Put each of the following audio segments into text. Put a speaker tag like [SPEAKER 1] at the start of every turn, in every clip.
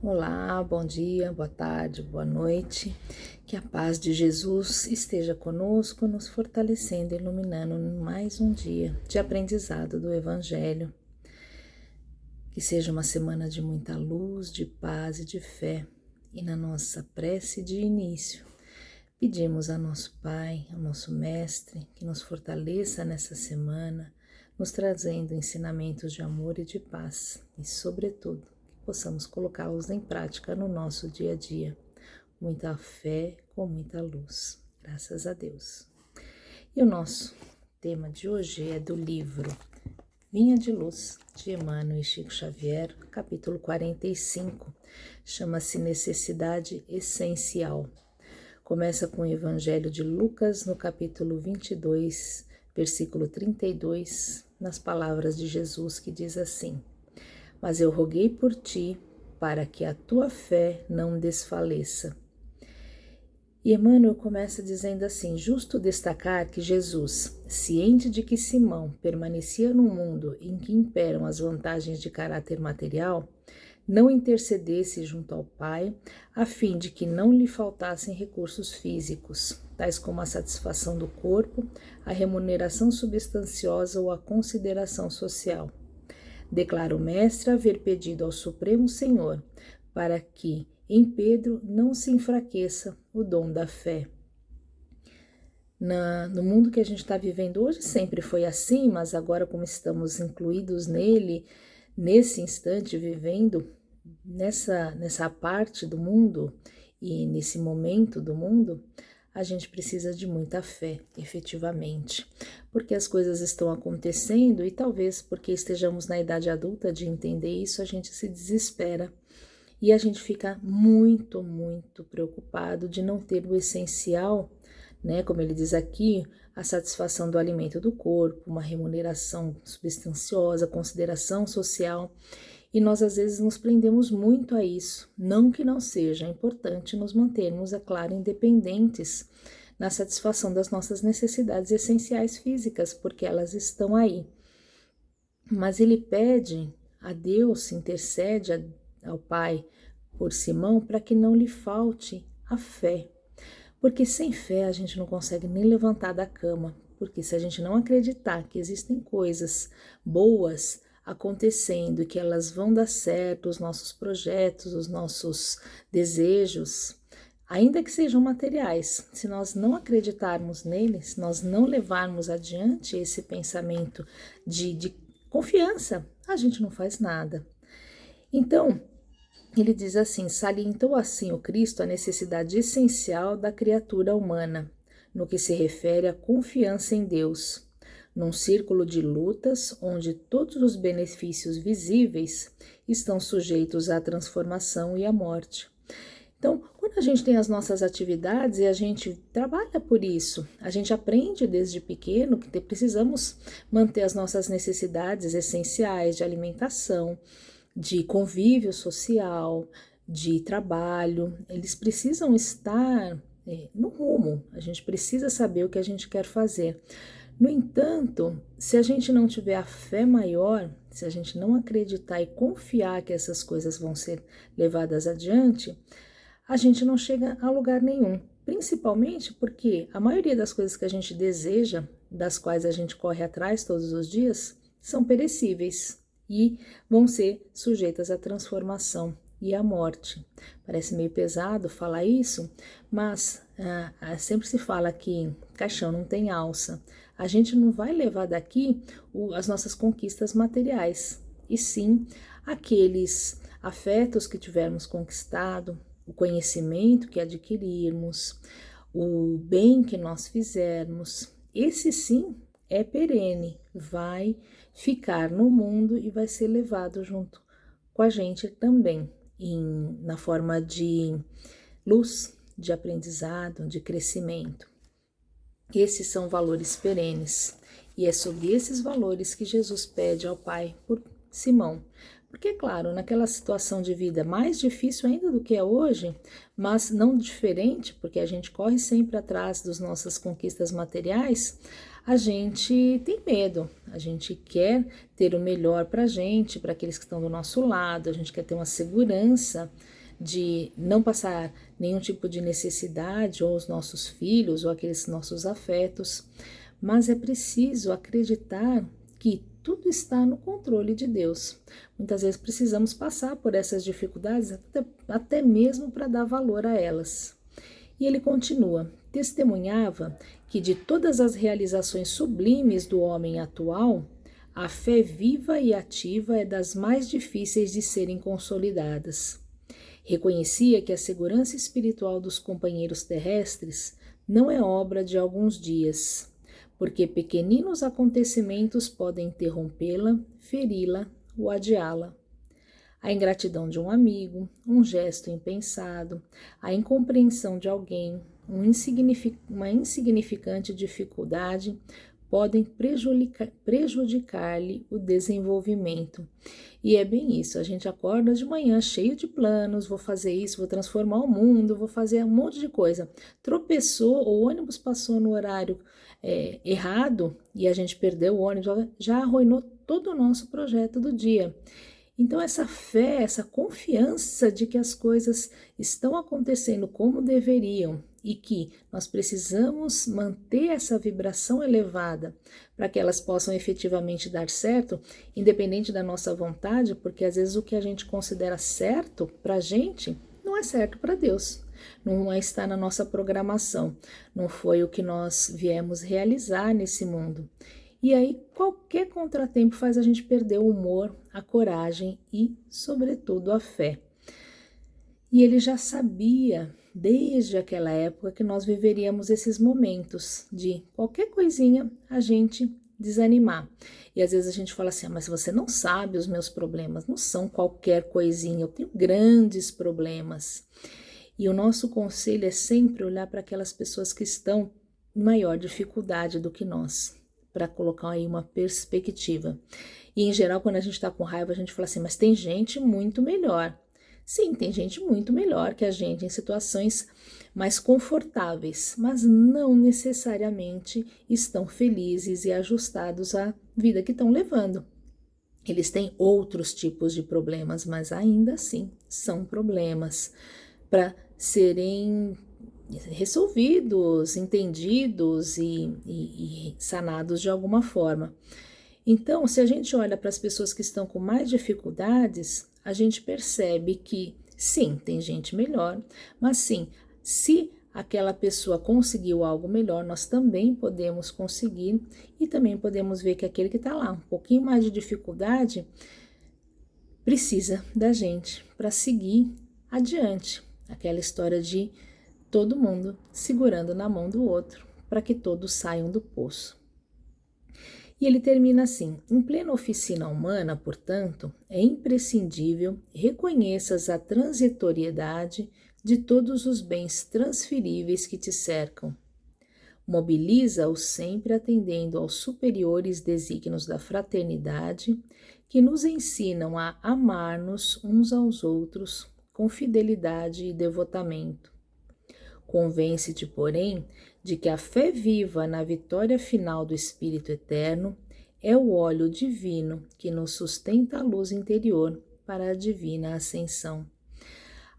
[SPEAKER 1] Olá, bom dia, boa tarde, boa noite. Que a paz de Jesus esteja conosco, nos fortalecendo, iluminando mais um dia de aprendizado do Evangelho. Que seja uma semana de muita luz, de paz e de fé. E na nossa prece de início, pedimos a nosso Pai, ao nosso Mestre, que nos fortaleça nessa semana, nos trazendo ensinamentos de amor e de paz, e, sobretudo, possamos colocá-los em prática no nosso dia a dia, muita fé, com muita luz, graças a Deus. E o nosso tema de hoje é do livro Vinha de Luz, de Emmanuel e Chico Xavier, capítulo 45, chama-se Necessidade Essencial. Começa com o Evangelho de Lucas, no capítulo 22, versículo 32, nas palavras de Jesus, que diz assim: Mas eu roguei por ti, para que a tua fé não desfaleça. E Emmanuel começa dizendo assim: justo destacar que Jesus, ciente de que Simão permanecia num mundo em que imperam as vantagens de caráter material, não intercedesse junto ao Pai, a fim de que não lhe faltassem recursos físicos, tais como a satisfação do corpo, a remuneração substanciosa ou a consideração social. Declara o Mestre haver pedido ao Supremo Senhor para que em Pedro não se enfraqueça o dom da fé. No mundo que a gente está vivendo hoje sempre foi assim, mas agora como estamos incluídos nele, nesse instante, vivendo nessa parte do mundo e nesse momento do mundo, a gente precisa de muita fé, efetivamente, porque as coisas estão acontecendo e talvez porque estejamos na idade adulta de entender isso, a gente se desespera e a gente fica muito, muito preocupado de não ter o essencial, né? Como ele diz aqui, a satisfação do alimento do corpo, uma remuneração substanciosa, consideração social. E nós às vezes nos prendemos muito a isso, não que não seja importante nos mantermos, é claro, independentes na satisfação das nossas necessidades essenciais físicas, porque elas estão aí. Mas ele pede a Deus, intercede ao Pai por Simão para que não lhe falte a fé, porque sem fé a gente não consegue nem levantar da cama, porque se a gente não acreditar que existem coisas boas acontecendo e que elas vão dar certo, os nossos projetos, os nossos desejos, ainda que sejam materiais, se nós não acreditarmos neles, se nós não levarmos adiante esse pensamento de confiança, a gente não faz nada. Então, ele diz assim: salientou assim o Cristo a necessidade essencial da criatura humana, no que se refere à confiança em Deus, num círculo de lutas onde todos os benefícios visíveis estão sujeitos à transformação e à morte. Então, quando a gente tem as nossas atividades e a gente trabalha por isso, a gente aprende desde pequeno que precisamos manter as nossas necessidades essenciais de alimentação, de convívio social, de trabalho, eles precisam estar no rumo, a gente precisa saber o que a gente quer fazer. No entanto, se a gente não tiver a fé maior, se a gente não acreditar e confiar que essas coisas vão ser levadas adiante, a gente não chega a lugar nenhum. Principalmente porque a maioria das coisas que a gente deseja, das quais a gente corre atrás todos os dias, são perecíveis e vão ser sujeitas à transformação e à morte. Parece meio pesado falar isso, mas sempre se fala que caixão não tem alça. A gente não vai levar daqui as nossas conquistas materiais, e sim aqueles afetos que tivermos conquistado, o conhecimento que adquirirmos, o bem que nós fizermos. Esse sim é perene, vai ficar no mundo e vai ser levado junto com a gente também, na forma de luz, de aprendizado, de crescimento. Esses são valores perenes e é sobre esses valores que Jesus pede ao Pai por Simão, Porque, claro, naquela situação de vida mais difícil ainda do que é hoje, mas não diferente, porque a gente corre sempre atrás das nossas conquistas materiais, a gente tem medo, a gente quer ter o melhor para a gente, para aqueles que estão do nosso lado, a gente quer ter uma segurança de não passar nenhum tipo de necessidade, ou os nossos filhos, ou aqueles nossos afetos, mas é preciso acreditar que tudo está no controle de Deus. Muitas vezes precisamos passar por essas dificuldades, até mesmo para dar valor a elas. E ele continua: testemunhava que de todas as realizações sublimes do homem atual, a fé viva e ativa é das mais difíceis de serem consolidadas. Reconhecia que a segurança espiritual dos companheiros terrestres não é obra de alguns dias, porque pequeninos acontecimentos podem interrompê-la, feri-la ou adiá-la. A ingratidão de um amigo, um gesto impensado, a incompreensão de alguém, uma insignificante dificuldade podem prejudicar-lhe o desenvolvimento. E é bem isso, a gente acorda de manhã cheio de planos, vou fazer isso, vou transformar o mundo, vou fazer um monte de coisa. Tropeçou, o ônibus passou no horário errado e a gente perdeu o ônibus, já arruinou todo o nosso projeto do dia. Então, essa fé, essa confiança de que as coisas estão acontecendo como deveriam e que nós precisamos manter essa vibração elevada para que elas possam efetivamente dar certo, independente da nossa vontade, porque às vezes o que a gente considera certo para a gente não é certo para Deus, não está na nossa programação, não foi o que nós viemos realizar nesse mundo. E aí, qualquer contratempo faz a gente perder o humor, a coragem e, sobretudo, a fé. E ele já sabia, desde aquela época, que nós viveríamos esses momentos de qualquer coisinha a gente desanimar. E às vezes a gente fala assim, mas você não sabe os meus problemas, não são qualquer coisinha, eu tenho grandes problemas. E o nosso conselho é sempre olhar para aquelas pessoas que estão em maior dificuldade do que nós, para colocar aí uma perspectiva. E em geral, quando a gente está com raiva, a gente fala assim, mas tem gente muito melhor. Sim, tem gente muito melhor que a gente em situações mais confortáveis, mas não necessariamente estão felizes e ajustados à vida que estão levando. Eles têm outros tipos de problemas, mas ainda assim são problemas para serem resolvidos, entendidos e sanados de alguma forma. Então, se a gente olha para as pessoas que estão com mais dificuldades, a gente percebe que sim, tem gente melhor, mas sim, se aquela pessoa conseguiu algo melhor, nós também podemos conseguir, e também podemos ver que aquele que está lá, um pouquinho mais de dificuldade, precisa da gente para seguir adiante. Aquela história de todo mundo segurando na mão do outro para que todos saiam do poço. E ele termina assim: em plena oficina humana, portanto, é imprescindível reconheças a transitoriedade de todos os bens transferíveis que te cercam. Mobiliza-os sempre atendendo aos superiores desígnios da fraternidade, que nos ensinam a amar-nos uns aos outros com fidelidade e devotamento. Convence-te, porém, de que a fé viva na vitória final do Espírito Eterno é o óleo divino que nos sustenta a luz interior para a divina ascensão.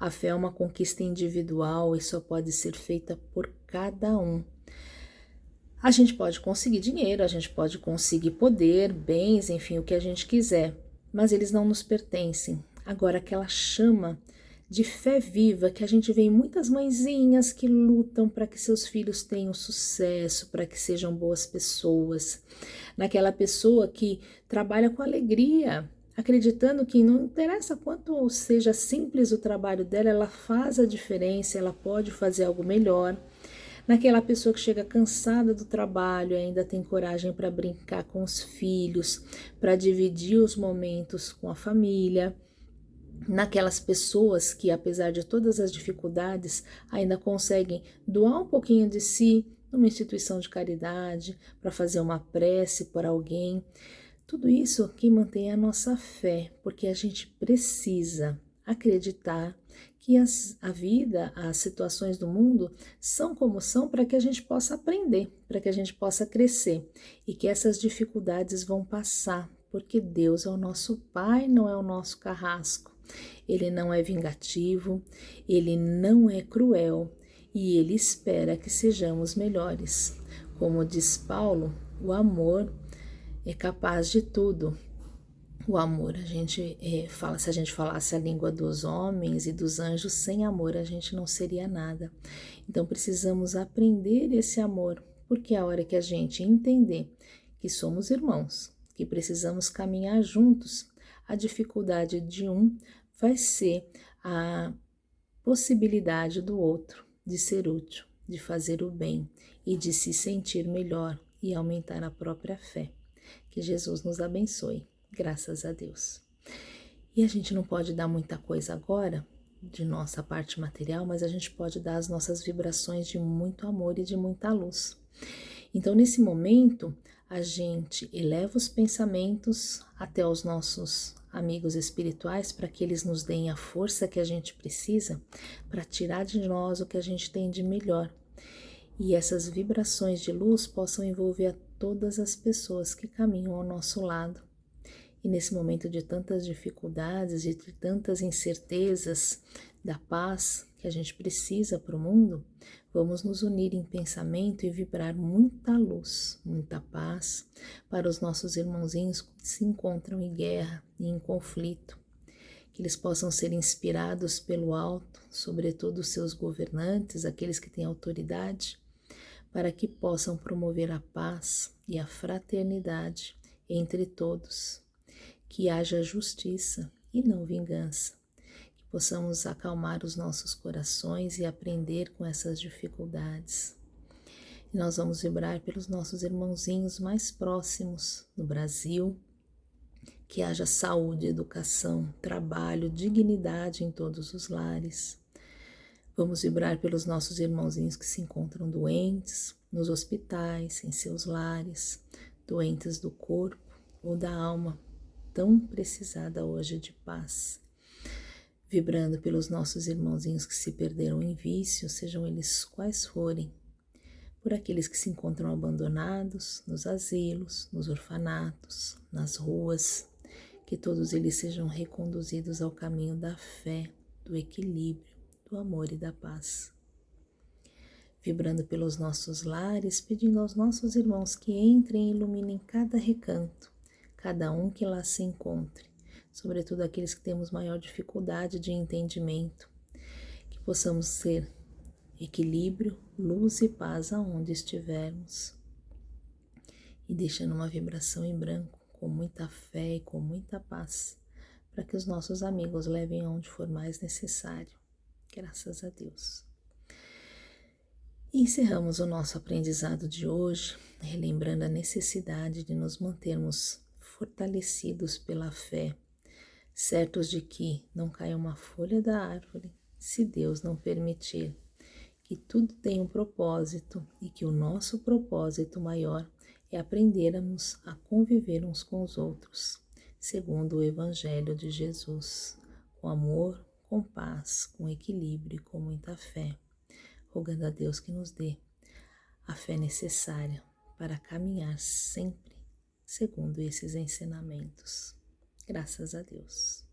[SPEAKER 1] A fé é uma conquista individual e só pode ser feita por cada um. A gente pode conseguir dinheiro, a gente pode conseguir poder, bens, enfim, o que a gente quiser, mas eles não nos pertencem. Agora, aquela chama de fé viva que a gente vê em muitas mãezinhas que lutam para que seus filhos tenham sucesso, para que sejam boas pessoas, naquela pessoa que trabalha com alegria, acreditando que não interessa quanto seja simples o trabalho dela, ela faz a diferença, ela pode fazer algo melhor. Naquela pessoa que chega cansada do trabalho e ainda tem coragem para brincar com os filhos, para dividir os momentos com a família. Naquelas pessoas que, apesar de todas as dificuldades, ainda conseguem doar um pouquinho de si numa instituição de caridade, para fazer uma prece por alguém. Tudo isso que mantém a nossa fé, porque a gente precisa acreditar que a vida, as situações do mundo são como são para que a gente possa aprender, para que a gente possa crescer e que essas dificuldades vão passar, porque Deus é o nosso Pai, não é o nosso carrasco. Ele não é vingativo, ele não é cruel e ele espera que sejamos melhores. Como diz Paulo, o amor é capaz de tudo. O amor, a gente fala, se a gente falasse a língua dos homens e dos anjos, sem amor a gente não seria nada. Então precisamos aprender esse amor, porque a hora que a gente entender que somos irmãos, que precisamos caminhar juntos, a dificuldade de um vai ser a possibilidade do outro de ser útil, de fazer o bem e de se sentir melhor e aumentar a própria fé. Que Jesus nos abençoe. Graças a Deus. E a gente não pode dar muita coisa agora de nossa parte material, mas a gente pode dar as nossas vibrações de muito amor e de muita luz. Então, nesse momento, a gente eleva os pensamentos até os nossos amigos espirituais para que eles nos deem a força que a gente precisa para tirar de nós o que a gente tem de melhor. E essas vibrações de luz possam envolver a todas as pessoas que caminham ao nosso lado. E nesse momento de tantas dificuldades, de tantas incertezas, da paz que a gente precisa para o mundo, vamos nos unir em pensamento e vibrar muita luz, muita paz para os nossos irmãozinhos que se encontram em guerra e em conflito. Que eles possam ser inspirados pelo alto, sobretudo os seus governantes, aqueles que têm autoridade, para que possam promover a paz e a fraternidade entre todos. Que haja justiça e não vingança, que possamos acalmar os nossos corações e aprender com essas dificuldades. E nós vamos vibrar pelos nossos irmãozinhos mais próximos no Brasil, que haja saúde, educação, trabalho, dignidade em todos os lares. Vamos vibrar pelos nossos irmãozinhos que se encontram doentes, nos hospitais, em seus lares, doentes do corpo ou da alma, tão precisada hoje de paz. Vibrando pelos nossos irmãozinhos que se perderam em vício, sejam eles quais forem, por aqueles que se encontram abandonados, nos asilos, nos orfanatos, nas ruas, que todos eles sejam reconduzidos ao caminho da fé, do equilíbrio, do amor e da paz. Vibrando pelos nossos lares, pedindo aos nossos irmãos que entrem e iluminem cada recanto, cada um que lá se encontre, sobretudo aqueles que temos maior dificuldade de entendimento, que possamos ser equilíbrio, luz e paz aonde estivermos, e deixando uma vibração em branco, com muita fé e com muita paz, para que os nossos amigos levem aonde for mais necessário. Graças a Deus. E encerramos o nosso aprendizado de hoje, relembrando a necessidade de nos mantermos fortalecidos pela fé, certos de que não caia uma folha da árvore, se Deus não permitir, que tudo tem um propósito e que o nosso propósito maior é aprendermos a conviver uns com os outros, segundo o Evangelho de Jesus, com amor, com paz, com equilíbrio e com muita fé, rogando a Deus que nos dê a fé necessária para caminhar sempre segundo esses ensinamentos. Graças a Deus.